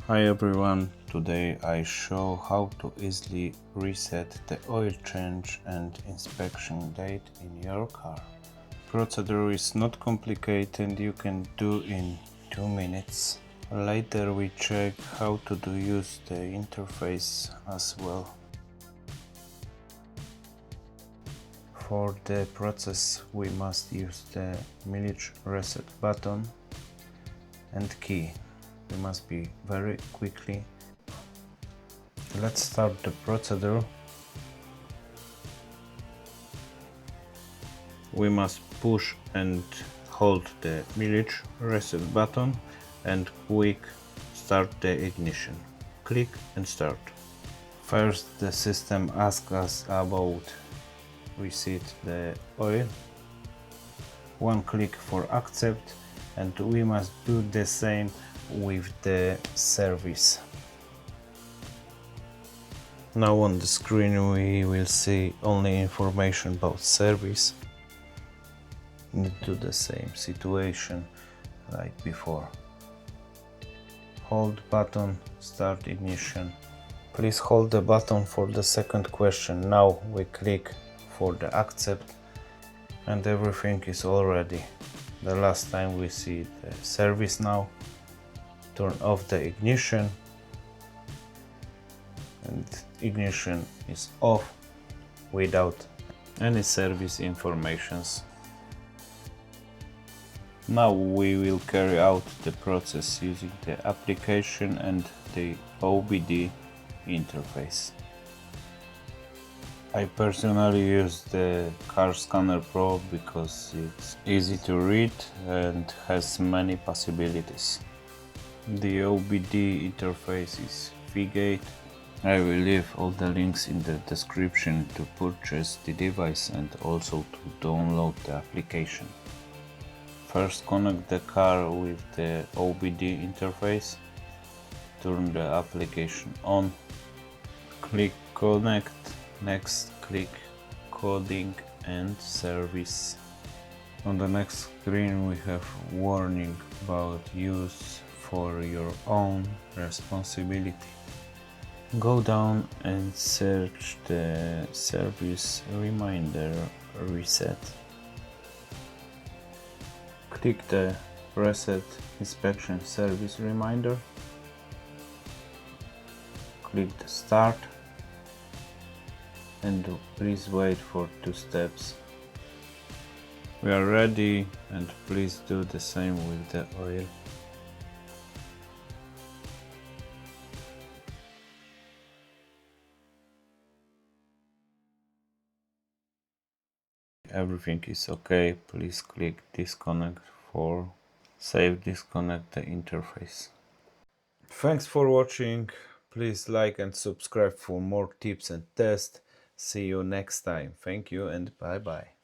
Hi everyone, today I show how to easily reset the oil change and inspection date in your car. Procedure is not complicated, you can do in 2 minutes. Later we check how to use the interface as well. For the process we must use the mileage reset button and key. We must be very quickly. Let's start the procedure. We must push and hold the mileage reset button and quick start the ignition. Click and start. First the system asks us about reset the oil. One click for accept, and we must do the same with the service. Now on the screen we will see only information about service. Need to do the same situation like before. Hold button, start ignition. Please hold the button for the second question. Now we click for the accept and everything is all ready. The last time we see the service now. Turn off the ignition and ignition is off without any service informations. Now we will carry out the process using the application and the OBD interface. I personally use the Car Scanner Pro because it's easy to read and has many possibilities. The OBD interface is V-Gate. I will leave all the links in the description to purchase the device and also to download the application. First connect the car with the OBD interface. Turn the application on. Click connect. Next click coding and service. On the next screen we have warning about use for your own responsibility. Go down and search the service reminder reset. Click the reset inspection service reminder. Click the start and please wait for 2 steps. We are ready, and please do the same with the oil. Everything is okay. Please click disconnect for save disconnect the interface. Thanks for watching. Please like and subscribe for more tips and tests. See you next time. Thank you and bye bye.